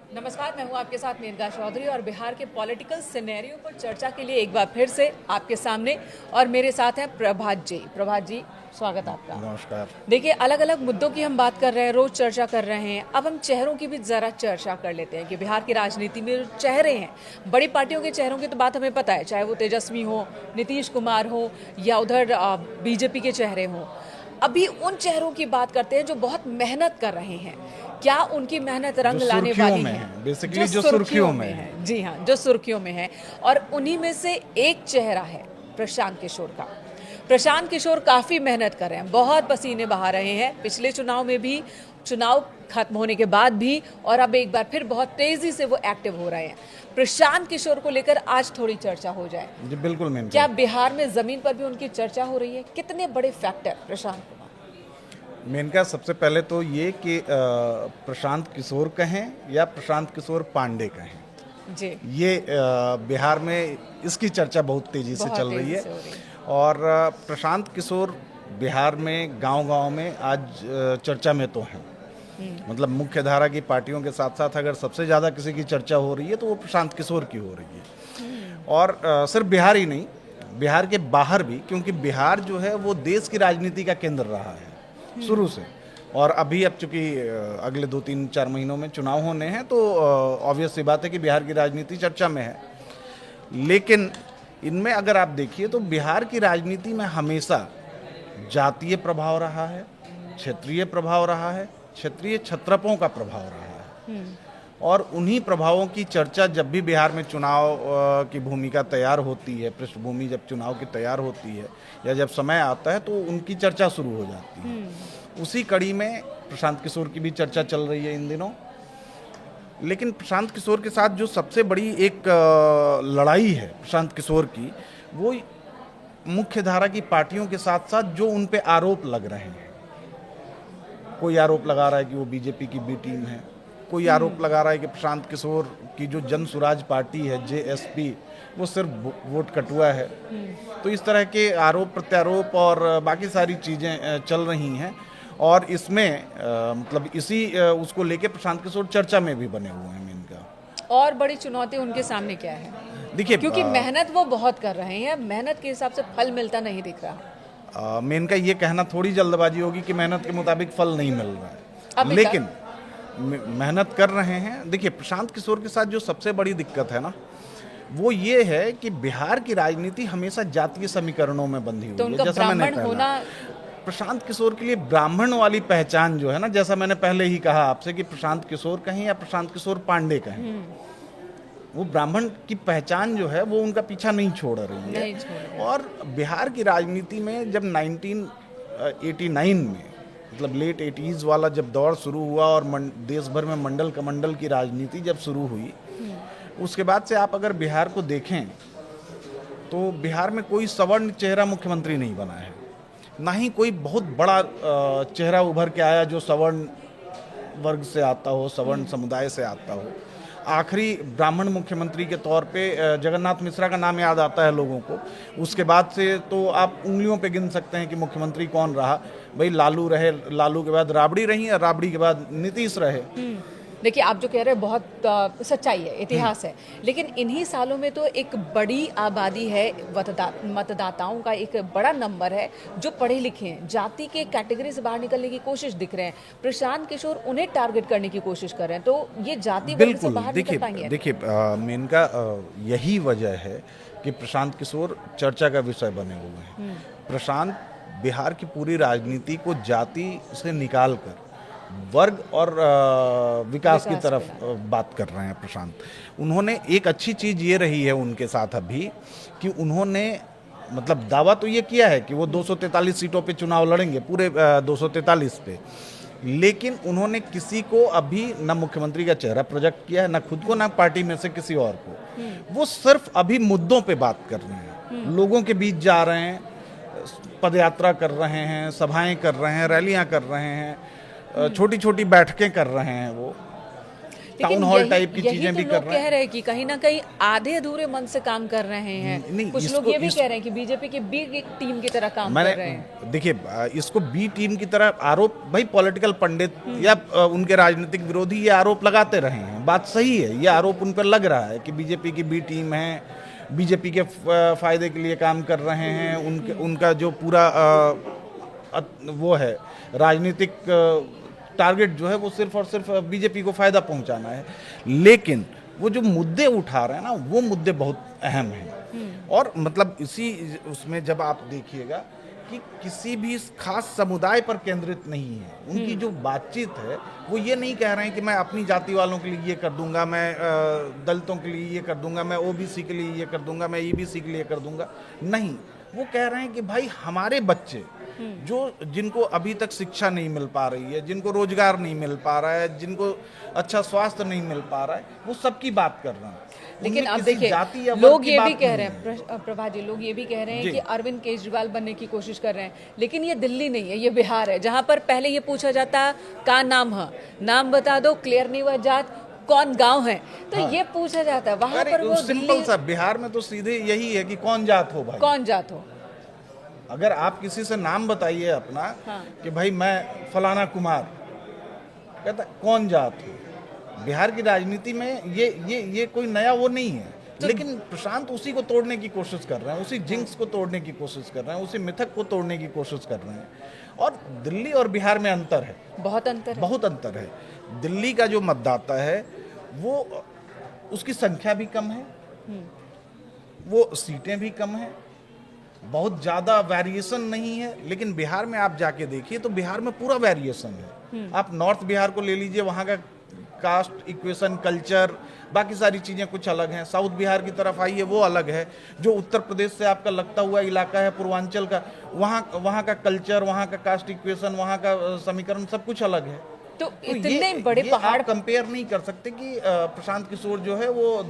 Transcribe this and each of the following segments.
नमस्कार, मैं हूं आपके साथ मेनका चौधरी और बिहार के पॉलिटिकल सिनेरियो पर चर्चा के लिए एक बार फिर से आपके सामने और मेरे साथ हैं प्रभात जी। प्रभात जी, स्वागत आपका। नमस्कार। देखिए, अलग अलग मुद्दों की हम बात कर रहे हैं, रोज चर्चा कर रहे हैं। अब हम चेहरों की भी जरा चर्चा कर लेते हैं कि बिहार की राजनीति में जो चेहरे हैं, बड़ी पार्टियों के चेहरों की तो बात हमें पता है, चाहे वो तेजस्वी हो, नीतीश कुमार हो या उधर बीजेपी के चेहरे हों। अभी उन चेहरों की बात करते हैं जो बहुत मेहनत कर रहे हैं। क्या उनकी मेहनत रंग लाने वाली है? बेसिकली जो सुर्खियों में है। जी हाँ, जो सुर्खियों में है। और उन्हीं में से एक चेहरा है प्रशांत किशोर का। प्रशांत किशोर काफ़ी मेहनत कर रहे हैं, बहुत पसीने बहा रहे हैं, पिछले चुनाव में भी, चुनाव खत्म होने के बाद भी, और अब एक बार फिर बहुत तेजी से वो एक्टिव हो रहे हैं। प्रशांत किशोर को लेकर आज थोड़ी चर्चा हो जाए। जी बिल्कुल मैम। क्या बिहार में जमीन पर भी उनकी चर्चा हो रही है? कितने बड़े फैक्टर प्रशांत कुमार? मेनका सबसे पहले तो ये कि प्रशांत किशोर कहें या प्रशांत किशोर पांडे कहें जी, ये बिहार में इसकी चर्चा बहुत तेजी से चल रही है। और प्रशांत किशोर बिहार में गांव-गांव में आज चर्चा में तो हैं। मतलब मुख्य धारा की पार्टियों के साथ साथ अगर सबसे ज़्यादा किसी की चर्चा हो रही है तो वो प्रशांत किशोर की हो रही है। और सिर्फ बिहार ही नहीं, बिहार के बाहर भी, क्योंकि बिहार जो है वो देश की राजनीति का केंद्र रहा है शुरू से। और अभी अब चूंकि अगले 2-3-4 महीनों में चुनाव होने हैं तो ऑब्वियस सी बात है कि बिहार की राजनीति चर्चा में है। लेकिन इनमें अगर आप देखिए तो बिहार की राजनीति में हमेशा जातीय प्रभाव रहा है, क्षेत्रीय प्रभाव रहा है, क्षेत्रीय छत्रपों का प्रभाव रहा है। और उन्हीं प्रभावों की चर्चा जब भी बिहार में चुनाव की भूमिका तैयार होती है, पृष्ठभूमि जब चुनाव की तैयार होती है या जब समय आता है तो उनकी चर्चा शुरू हो जाती है। उसी कड़ी में प्रशांत किशोर की भी चर्चा चल रही है इन दिनों। लेकिन प्रशांत किशोर के साथ जो सबसे बड़ी एक लड़ाई है प्रशांत किशोर की, वो मुख्य धारा की पार्टियों के साथ साथ जो उन पे आरोप लग रहे हैं। कोई आरोप लगा रहा है कि वो बीजेपी की बी टीम है, कोई आरोप लगा रहा है कि प्रशांत किशोर की जो जन सुराज पार्टी है जेएसपी, वो सिर्फ वोट कटुआ है। तो इस तरह के आरोप प्रत्यारोप और बाकी सारी चीज़ें चल रही हैं। और इसमें मतलब इसी उसको लेके प्रशांत किशोर चर्चा में भी बने हुए हैं इनका। और बड़ी चुनौती उनके सामने क्या है? देखिए, क्योंकि मेहनत वो बहुत कर रहे हैं, मेहनत के हिसाब से फल मिलता नहीं दिख रहा। मेनका ये कहना थोड़ी जल्दबाजी होगी कि मेहनत के मुताबिक फल नहीं मिल रहा है, लेकिन मेहनत कर रहे हैं। देखिए, प्रशांत किशोर के साथ जो सबसे बड़ी दिक्कत है ना, वो ये है कि बिहार की राजनीति हमेशा जातीय समीकरणों में बंधी हुई है। जैसा मैंने कहा, प्रशांत किशोर के लिए ब्राह्मण वाली पहचान जो है ना, जैसा मैंने पहले ही कहा आपसे कि प्रशांत किशोर कहें या प्रशांत किशोर पांडे कहें, वो ब्राह्मण की पहचान जो है वो उनका पीछा नहीं छोड़ रही है। और बिहार की राजनीति में जब 1989 में, मतलब लेट 80s वाला जब दौर शुरू हुआ और देश भर में मंडल कमंडल की राजनीति जब शुरू हुई, उसके बाद से आप अगर बिहार को देखें तो बिहार में कोई सवर्ण चेहरा मुख्यमंत्री नहीं बना है, ना ही कोई बहुत बड़ा चेहरा उभर के आया जो सवर्ण वर्ग से आता हो, सवर्ण समुदाय से आता हो। आखिरी ब्राह्मण मुख्यमंत्री के तौर पे जगन्नाथ मिश्रा का नाम याद आता है लोगों को। उसके बाद से तो आप उंगलियों पे गिन सकते हैं कि मुख्यमंत्री कौन रहा। भाई लालू रहे, लालू के बाद राबड़ी रही, और राबड़ी के बाद नीतीश रहे। देखिए, आप जो कह रहे हैं बहुत सच्चाई है, इतिहास है, लेकिन इन्हीं सालों में तो एक बड़ी आबादी है, मतदाताओं का एक बड़ा नंबर है जो पढ़े लिखे हैं, जाति के कैटेगरी से बाहर निकलने की कोशिश दिख रहे हैं। प्रशांत किशोर उन्हें टारगेट करने की कोशिश कर रहे हैं, तो ये जाति वर्ग से बाहर निकल पाएंगे? देखिए, मेनका यही वजह है कि प्रशांत किशोर चर्चा का विषय बने हुए हैं। प्रशांत बिहार की पूरी राजनीति को जाति से निकाल कर वर्ग और विकास की तरफ बात कर रहे हैं प्रशांत। उन्होंने एक अच्छी चीज़ ये रही है उनके साथ अभी कि उन्होंने मतलब दावा तो ये किया है कि वो 243 सीटों पे चुनाव लड़ेंगे, पूरे 243 पे। लेकिन उन्होंने किसी को अभी न मुख्यमंत्री का चेहरा प्रोजेक्ट किया है, न खुद को, न पार्टी में से किसी और को। वो सिर्फ अभी मुद्दों पे बात कर रहे हैं, लोगों के बीच जा रहे हैं, पदयात्रा कर रहे हैं, सभाएं कर रहे हैं, रैलियां कर रहे हैं, छोटी छोटी बैठकें कर रहे हैं, वो टाउन हॉल टाइप की चीजें भी कर रहे हैं। कह रहे हैं कि कहीं ना कहीं आधे अधूरे मन से काम कर रहे हैं। कुछ लोग ये भी कह रहे हैं कि बीजेपी की बी टीम की तरह काम कर रहे हैं। देखिए, इसको बी टीम की तरह आरोप भाई पॉलिटिकल पंडित या उनके राजनीतिक विरोधी ये आरोप लगाते रहे हैं बात सही है, ये आरोप उन पर लग रहा है कि बीजेपी की बी टीम है, बीजेपी के फायदे के लिए काम कर रहे हैं, उनका जो पूरा वो है राजनीतिक टारगेट जो है वो सिर्फ और सिर्फ बीजेपी को फायदा पहुंचाना है। लेकिन वो जो मुद्दे उठा रहे हैं ना, वो मुद्दे बहुत अहम हैं। और मतलब इसी उसमें जब आप देखिएगा कि किसी भी खास समुदाय पर केंद्रित नहीं है, उनकी जो बातचीत है वो ये नहीं कह रहे हैं कि मैं अपनी जाति वालों के लिए ये कर दूंगा, मैं दलितों के लिए ये कर दूंगा, मैं ओबीसी के लिए ये कर दूंगा, मैं ईबीसी के लिए कर दूंगा। नहीं, वो कह रहे हैं कि भाई हमारे बच्चे जिनको अभी तक शिक्षा नहीं मिल पा रही है, जिनको रोजगार नहीं मिल पा रहा है, जिनको अच्छा स्वास्थ्य नहीं मिल पा रहा है, वो सबकी बात कर रहे हैं। लेकिन अब देखिए, लोग ये भी कह रहे हैं, प्रभा जी, लोग ये भी कह रहे हैं कि अरविंद केजरीवाल बनने की कोशिश कर रहे हैं। लेकिन ये दिल्ली नहीं है, ये बिहार है, जहां पर पहले ये पूछा जाता का नाम है, नाम बता दो, क्लियर नहीं हुआ जात, कौन गांव है, तो हाँ। ये पूछा जाता है। वहां पर वो सिंपल सा, बिहार में तो सीधे यही है कि कौन जात हो भाई, कौन जात हो। अगर आप किसी से नाम बताइए अपना, हाँ। कि भाई मैं फलाना कुमार, कहता कौन जात हो। बिहार की राजनीति में ये कोई नया वो नहीं है। तो लेकिन प्रशांत उसी को तोड़ने की कोशिश कर रहे हैं, उसी जिंक्स को तोड़ने की कोशिश कर रहे हैं, उसी मिथक को तोड़ने की कोशिश कर रहे हैं। और दिल्ली और बिहार में अंतर है, बहुत अंतर है। दिल्ली का जो मतदाता है वो, उसकी संख्या भी कम है, वो सीटें भी कम है, बहुत ज्यादा वेरिएशन नहीं है। लेकिन बिहार में आप जाके देखिए तो बिहार में पूरा वेरिएशन है। आप नॉर्थ बिहार को ले लीजिए, वहां का कास्ट इक्वेशन, कल्चर, बाकी सारी चीजें कुछ अलग हैं। साउथ बिहार की तरफ आइए, वो अलग है। जो उत्तर प्रदेश से आपका लगता हुआ इलाका है पूर्वांचल का, वहाँ का कल्चर, वहाँ का कास्ट इक्वेशन, वहाँ का समीकरण सब कुछ अलग है। तो इतने बड़े पहाड़ कंपेयर नहीं कर सकते कि प्रशांत किशोर जो है वो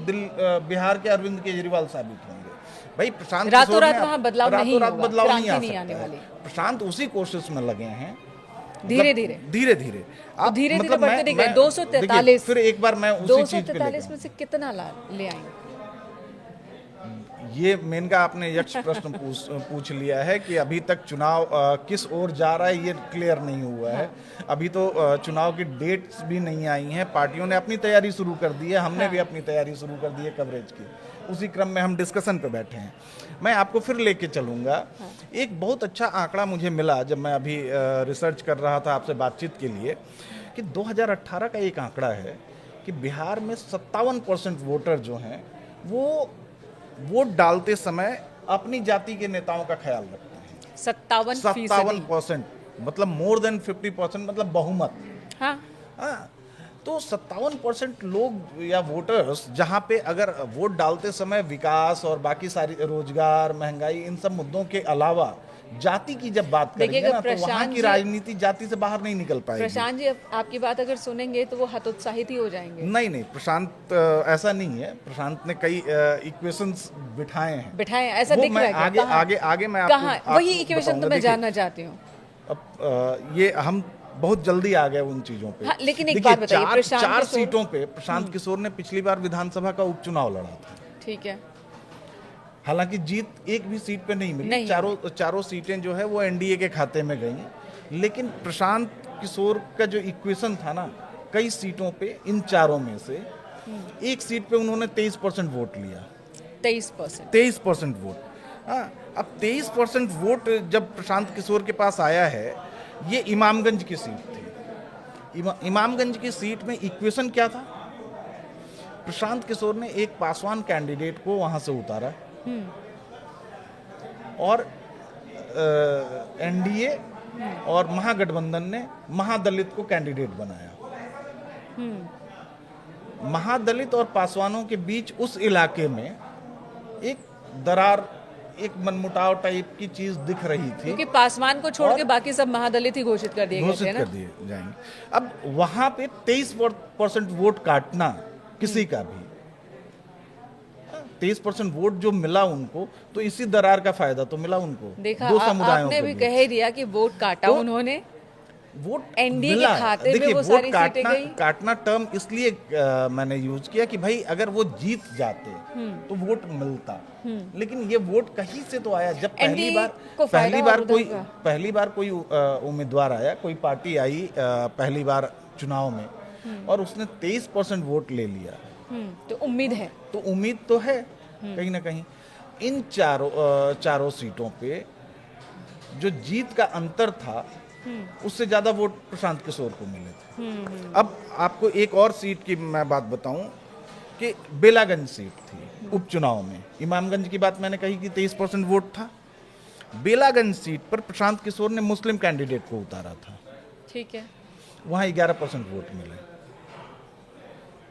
बिहार के अरविंद केजरीवाल साबित होंगे। भाई प्रशांत रातों रात वहाँ बदलाव नहीं होगा, बदलाव नहीं आ आने वाली। प्रशांत उसी कोशिश में लगे हैं, धीरे धीरे आप धीरे बढ़ते दिखे। 243, फिर एक बार मैं उसी चीज पे 243 में से कितना ले आएंगे? ये मेन का आपने यक्ष प्रश्न पूछ लिया है कि अभी तक चुनाव किस ओर जा रहा है ये क्लियर नहीं हुआ है। अभी तो चुनाव की डेट्स भी नहीं आई हैं, पार्टियों ने अपनी तैयारी शुरू कर दी है, हमने भी अपनी तैयारी शुरू कर दी है कवरेज की। उसी क्रम में हम डिस्कशन पे बैठे हैं। मैं आपको फिर लेके चलूंगा। एक बहुत अच्छा आंकड़ा मुझे मिला जब मैं अभी रिसर्च कर रहा था आपसे बातचीत के लिए, कि 2018 का एक आंकड़ा है कि बिहार में 57% वोटर जो हैं वो वोट डालते समय अपनी जाति के नेताओं का ख्याल रखते हैं। 57%, मतलब मोर देन 50%, मतलब बहुमत। हाँ। तो 57% लोग या वोटर्स, जहां पे अगर वोट डालते समय विकास और बाकी सारी रोजगार, महंगाई, इन सब मुद्दों के अलावा जाति की जब बात करेंगे ना, तो वहाँ की राजनीति जाति से बाहर नहीं निकल पाएगी। प्रशांत जी आपकी बात अगर सुनेंगे तो वो हतोत्साहित ही हो जाएंगे। नहीं, प्रशांत ऐसा नहीं है। प्रशांत ने कई इक्वेशंस बिठाए ऐसा दिख रहा है। आगे मैं आपको वही इक्वेशन तो मैं जानना चाहती हूँ। अब ये हम बहुत जल्दी आ गए उन चीजों पे। हाँ, लेकिन एक बात बताइए, 4 सीटों पे प्रशांत किशोर ने पिछली बार विधानसभा का उपचुनाव लड़ा था। ठीक है। हालांकि जीत एक भी सीट पे नहीं मिली, चारों सीटें जो है वो एनडीए के खाते में गई। लेकिन प्रशांत किशोर का जो इक्वेशन था ना, कई सीटों पे, इन चारों में से एक सीट पे उन्होंने 23% वोट लिया। 23% वोट। हाँ, अब 23% वोट जब प्रशांत किशोर के पास आया है, ये इमामगंज की सीट थी। इमामगंज की सीट में इक्वेशन क्या था? प्रशांत किशोर ने एक पासवान कैंडिडेट को वहां से उतारा और एनडीए और महागठबंधन ने महादलित को कैंडिडेट बनाया। महादलित और पासवानों के बीच उस इलाके में एक दरार, एक मनमुटाव टाइप की चीज दिख रही थी, क्योंकि पासवान को छोड़ के बाकी सब महादलित ही घोषित कर दिए जाएंगे। अब वहां पे 23% वोट काटना किसी का भी, 23% वोट जो मिला उनको, तो इसी दरार का फायदा तो मिला उनको। देखा, दो समुदायों आपने भी कह ही दिया कि वोट काटा उन्होंने, वोट एनडीए के खाते में वो सारी सीटें गई। काटना टर्म इसलिए मैंने यूज किया कि भाई अगर वो जीत जाते तो वोट मिलता, लेकिन ये वोट कहीं से तो आया। जब पहली बार कोई उम्मीदवार आया, कोई पार्टी आई पहली बार चुनाव में, और उसने 23% वोट ले लिया। तो उम्मीद है। तो उम्मीद तो है कहीं ना कहीं। इन चारों सीटों पे जो जीत का अंतर था उससे ज्यादा वोट प्रशांत किशोर को मिले थे। अब आपको एक और सीट की मैं बात बताऊं कि बेलागंज सीट थी उपचुनाव में। इमामगंज की बात मैंने कही कि 23% वोट था। बेलागंज सीट पर प्रशांत किशोर ने मुस्लिम कैंडिडेट को उतारा था। ठीक है। वहां 11% वोट मिले।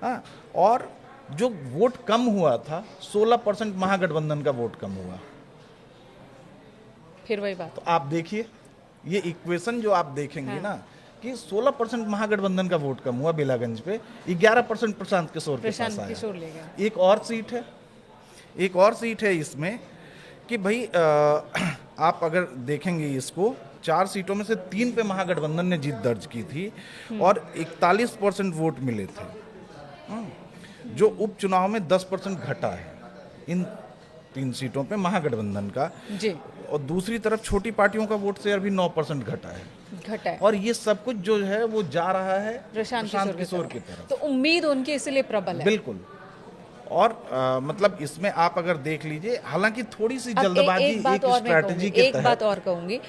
हाँ, और जो वोट कम हुआ था 16% महागठबंधन का वोट कम हुआ। फिर वही बात। तो आप देखिए ये इक्वेशन जो आप देखेंगे ना कि 16% महागठबंधन का वोट कम हुआ बेलागंज पे, 11% प्रशांत किशोर के पास आया। किशोर ले गया। एक और सीट है इसमें कि भाई आप अगर देखेंगे इसको 4 सीटों में से 3 पे महागठबंधन ने जीत दर्ज की थी और 41% वोट मिले थे। जो उपचुनाव में 10% घटा है इन 3 सीटों पे महागठबंधन का जी। और दूसरी तरफ छोटी पार्टियों का वोट शेयर भी 9% घटा है। और ये सब कुछ जो है वो जा रहा है प्रशांत किशोर की तरफ। तो उम्मीद उनकी इसलिए प्रबल है। बिल्कुल। और मतलब इसमें आप अगर देख लीजिए, हालांकि थोड़ी सी जल्दबाजी एक स्ट्रैटेजी के तहत। एक बात और कहूंगी,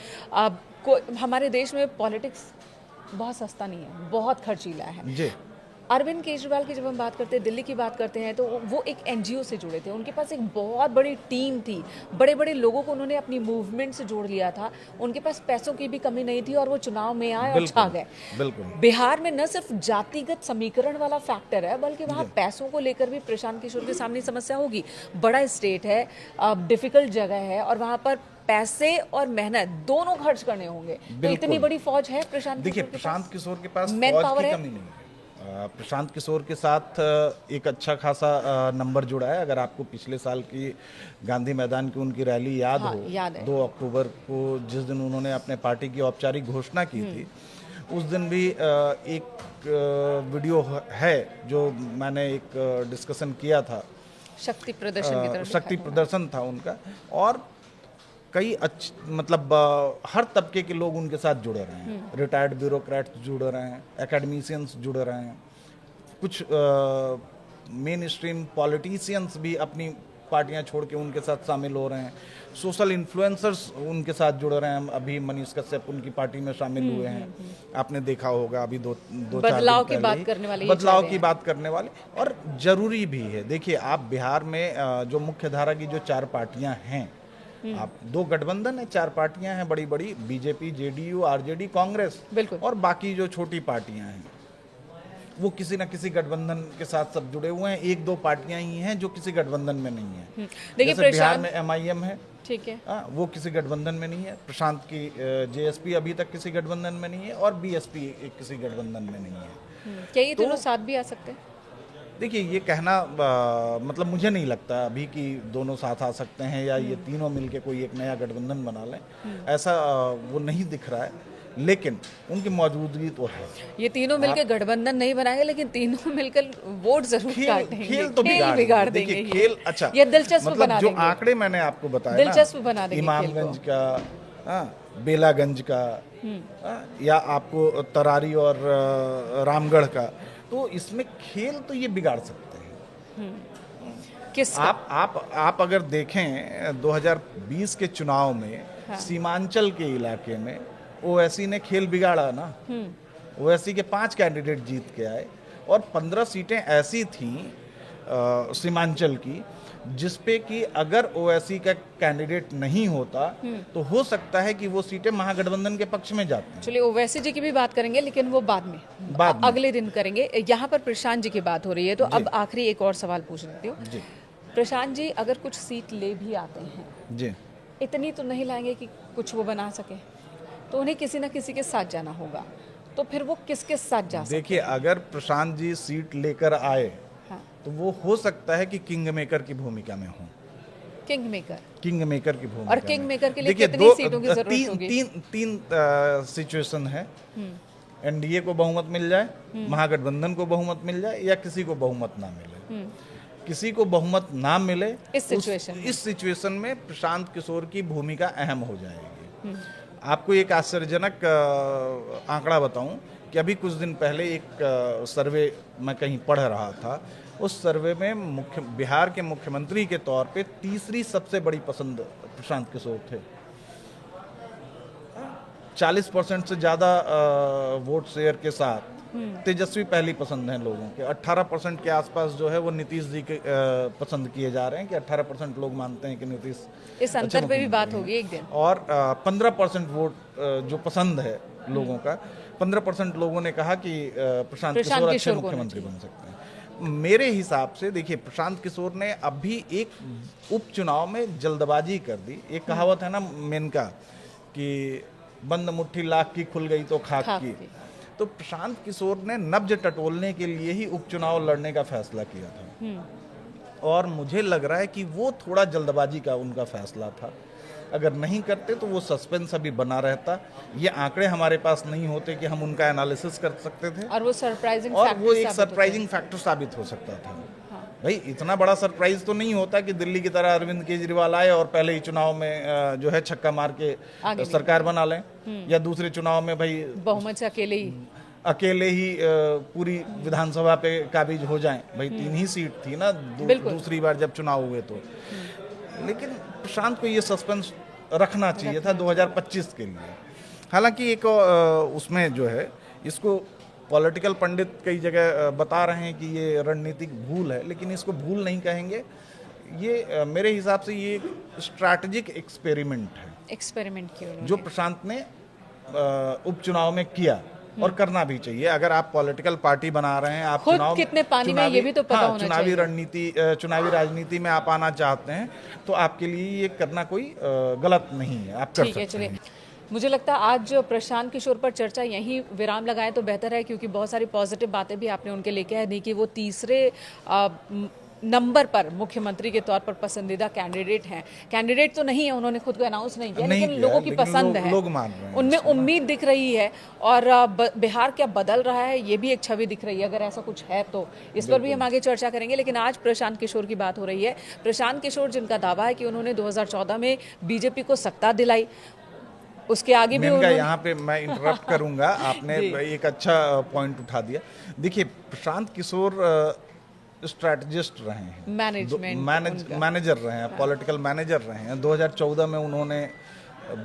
हमारे देश में पॉलिटिक्स बहुत सस्ता नहीं है, बहुत खर्चीला है जी। अरविंद केजरीवाल की जब हम बात करते हैं, दिल्ली की बात करते हैं, तो वो एक एनजीओ से जुड़े थे। उनके पास एक बहुत बड़ी टीम थी, बड़े बड़े लोगों को उन्होंने अपनी मूवमेंट से जोड़ लिया था। उनके पास पैसों की भी कमी नहीं थी और वो चुनाव में आए और छा गए। बिल्कुल। बिहार में न सिर्फ जातिगत समीकरण वाला फैक्टर है, बल्कि वहाँ पैसों को लेकर भी प्रशांत किशोर के सामने समस्या होगी। बड़ा स्टेट है, डिफिकल्ट जगह है और वहाँ पर पैसे और मेहनत दोनों खर्च करने होंगे। तो इतनी बड़ी फौज है प्रशांत देखिए, प्रशांत किशोर के पास मैन पावर की कमी नहीं है। प्रशांत किशोर के साथ एक अच्छा खासा नंबर जुड़ा है। अगर आपको पिछले साल की गांधी मैदान की उनकी रैली याद हो, 2 अक्टूबर को जिस दिन उन्होंने अपने पार्टी की औपचारिक घोषणा की थी, उस दिन भी एक वीडियो है जो मैंने एक डिस्कशन किया था। शक्ति प्रदर्शन की तरफ शक्ति प्रदर्शन था उनका। और कई मतलब हर तबके के लोग उनके साथ जुड़े रहे हैं। रिटायर्ड ब्यूरोक्रेट्स जुड़े रहे हैं, एकेडमिशियंस जुड़े रहे हैं, कुछ मेन स्ट्रीम पॉलिटिशियंस भी अपनी पार्टियां छोड़ के उनके साथ शामिल हो रहे हैं। सोशल इन्फ्लुएंसर्स उनके साथ जुड़ रहे हैं। अभी मनीष कश्यप उनकी पार्टी में शामिल हुए हैं। आपने देखा होगा अभी दो बदलाव की बात करने वाले और जरूरी भी है। देखिए, आप बिहार में जो मुख्य धारा की जो 4 पार्टियां हैं, आप 2 गठबंधन है, 4 पार्टियां हैं बड़ी बड़ी, बीजेपी, जेडीयू, आरजेडी, कांग्रेस और बाकी जो छोटी पार्टियां हैं वो किसी न किसी गठबंधन के साथ सब जुड़े हुए हैं। 1-2 पार्टियां ही हैं जो किसी गठबंधन में नहीं है। देखिए, बिहार में एमआईएम है, ठीक है, वो किसी गठबंधन में नहीं है। प्रशांत की जेएसपी अभी तक किसी गठबंधन में नहीं है और बीएसपी किसी गठबंधन में नहीं है। क्या ये दोनों साथ भी आ सकते हैं? देखिए, ये कहना मतलब मुझे नहीं लगता अभी कि दोनों साथ आ सकते हैं या ये तीनों मिलके कोई एक नया गठबंधन बना लें। ऐसा वो नहीं दिख रहा है, लेकिन उनकी मौजूदगी तो है। ये तीनों मिलकर गठबंधन नहीं बनाएंगे, लेकिन तीनों मिलकर वोट जरूर काटेंगे। खेल तो बिगाड़ देंगे। खेल अच्छा, ये दिलचस्प मतलब बना जो देंगे। आंकड़े मैंने आपको बताया दिलचस्प बना देंगे। इमामगंज का, बेलागंज का, या आपको तरारी और रामगढ़ का, तो इसमें खेल तो ये बिगाड़ सकते हैं। किस आप अगर देखें 2020 के चुनाव में सीमांचल के इलाके में ओवैसी ने खेल बिगाड़ा ना। ओवैसी के 5 कैंडिडेट जीत के आए और 15 सीटें ऐसी थीं सीमांचल की जिसपे कि अगर ओवैसी का कैंडिडेट नहीं होता तो हो सकता है कि वो सीटें महागठबंधन के पक्ष में जाती। चलिए, ओवैसी जी की भी बात करेंगे, लेकिन वो बाद में अगले दिन करेंगे। यहाँ पर प्रशांत जी की बात हो रही है, तो अब आखिरी एक और सवाल पूछ लेती हूँ। प्रशांत जी अगर कुछ सीट ले भी आते हैं जी, इतनी तो नहीं लाएंगे कि कुछ वो बना सके, तो उन्हें किसी न किसी के साथ जाना होगा। तो फिर वो किसके साथ जा सकते? देखिए, अगर प्रशांत जी सीट लेकर आए तो वो हो सकता है कि किंग मेकर की भूमिका में हो। किंग मेकर की भूमिका। और किंग मेकर के लिए कितनी सीटों की जरूरत होगी? तीन सिचुएशन है। एनडीए को बहुमत मिल जाए, महागठबंधन को बहुमत मिल जाए, या किसी को बहुमत ना मिले। किसी को बहुमत ना मिले इस सिचुएशन में प्रशांत किशोर की भूमिका अहम हो जाएगी। आपको एक आश्चर्यजनक आंकड़ा बताऊं कि अभी कुछ दिन पहले एक सर्वे मैं कहीं पढ़ रहा था, उस सर्वे में बिहार के मुख्यमंत्री के तौर पे तीसरी सबसे बड़ी पसंद प्रशांत किशोर थे। 40% से ज़्यादा वोट शेयर के साथ तेजस्वी पहली पसंद हैं लोगों के। 18% के आसपास जो है वो नीतीश जी के पसंद किए जा रहे हैं, कि 18% लोग मानते हैं कि नीतीश। इस अंतर पे भी बात होगी एक दिन। और 15% वोट जो पसंद है लोगों का, 15% लोगों ने कहा कि प्रशांत किशोर अच्छे मुख्यमंत्री बन सकते हैं। मेरे हिसाब से देखिए, प्रशांत किशोर ने अभी एक उपचुनाव में जल्दबाजी कर दी। एक कहावत है ना मेनका कि बंद मुट्ठी लाख की खुल गई तो खाक की। तो प्रशांत किशोर ने नब्ज टटोलने के लिए ही उपचुनाव लड़ने का फैसला किया था, और मुझे लग रहा है कि वो थोड़ा जल्दबाजी का उनका फैसला था। अगर नहीं करते तो वो सस्पेंस अभी बना रहता, ये आंकड़े हमारे पास नहीं होते कि हम उनका एनालिसिस कर सकते थे, और वो एक सरप्राइजिंग फैक्टर साबित हो सकता था। भाई इतना बड़ा सरप्राइज तो नहीं होता कि दिल्ली की तरह अरविंद केजरीवाल आए और पहले ही चुनाव में जो है छक्का मार के सरकार बना लें, या दूसरे चुनाव में भाई बहुमत से अकेले ही पूरी विधानसभा पे काबिज हो जाएं। भाई 3 ही सीट थी ना दूसरी बार जब चुनाव हुए तो। लेकिन प्रशांत को ये सस्पेंस रखना चाहिए था 2025 के लिए। हालांकि एक उसमें जो है, इसको पॉलिटिकल पंडित कई जगह बता रहे हैं कि ये रणनीतिक भूल है, लेकिन इसको भूल नहीं कहेंगे। ये मेरे हिसाब से ये स्ट्रैटेजिक एक्सपेरिमेंट है। एक्सपेरिमेंट किया जो प्रशांत ने उपचुनाव में किया, और करना भी चाहिए। अगर आप पॉलिटिकल पार्टी बना रहे हैं, आप चुनाव कितने पानी में ये भी तो पता होना चाहिए। चुनावी राजनीति में आप आना चाहते हैं तो आपके लिए ये करना कोई गलत नहीं है, आप कर सकते हैं। मुझे लगता है आज प्रशांत किशोर पर चर्चा यहीं विराम लगाएं तो बेहतर है, क्योंकि बहुत सारी पॉजिटिव बातें भी आपने उनके लेके दी कि वो तीसरे नंबर पर मुख्यमंत्री के तौर पर पसंदीदा कैंडिडेट हैं। कैंडिडेट तो नहीं है, उन्होंने खुद को अनाउंस नहीं किया, लेकिन लोगों की पसंद है, लोग मान रहे हैं, उनमें उम्मीद दिख रही है। और बिहार क्या बदल रहा है, ये भी एक छवि दिख रही है। अगर ऐसा कुछ है तो इस पर भी हम आगे चर्चा करेंगे। लेकिन आज प्रशांत किशोर की बात हो रही है। प्रशांत किशोर जिनका दावा है कि उन्होंने 2014 में बीजेपी को सत्ता दिलाई, उसके आगे भी यहाँ पे मैं इंटरप्ट करूंगा। आपने एक अच्छा पॉइंट उठा दिया। देखिए, प्रशांत किशोर स्ट्रैटेजिस्ट रहे हैं, मैनेजर रहे हैं, पॉलिटिकल मैनेजर रहे हैं। 2014 में उन्होंने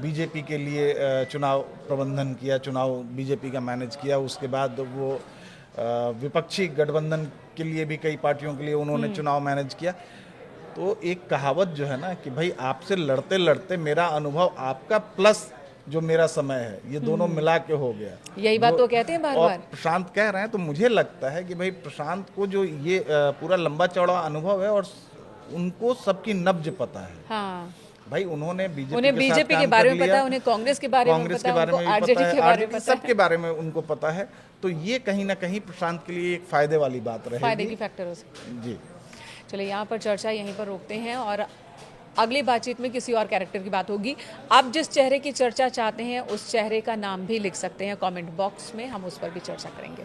बीजेपी के लिए चुनाव प्रबंधन किया, चुनाव बीजेपी का मैनेज किया। उसके बाद वो विपक्षी गठबंधन के लिए भी कई पार्टियों के लिए उन्होंने चुनाव मैनेज किया। तो एक कहावत जो है ना कि भाई आपसे लड़ते लड़ते मेरा अनुभव आपका प्लस जो मेरा समय है, ये दोनों मिला के हो गया। यही बात तो कहते हैं बार बार। प्रशांत कह रहे हैं, तो मुझे लगता है कि भाई प्रशांत को जो ये पूरा लंबा चौड़ा अनुभव है, और उनको सबकी नब्ज पता है। हाँ। भाई उन्हें बीजेपी के बारे में पता है, उन्हें कांग्रेस के बारे में पता है, आरजेडी के बारे में पता है, सबके बारे में उनको पता है। तो ये कहीं ना कहीं प्रशांत के लिए एक फायदे वाली बात रहेगी, फायदे की फैक्टर हो सकती है। जी चलिए, यहाँ पर चर्चा यहीं पर रोकते हैं और अगली बातचीत में किसी और कैरेक्टर की बात होगी। आप जिस चेहरे की चर्चा चाहते हैं उस चेहरे का नाम भी लिख सकते हैं कमेंट बॉक्स में, हम उस पर भी चर्चा करेंगे।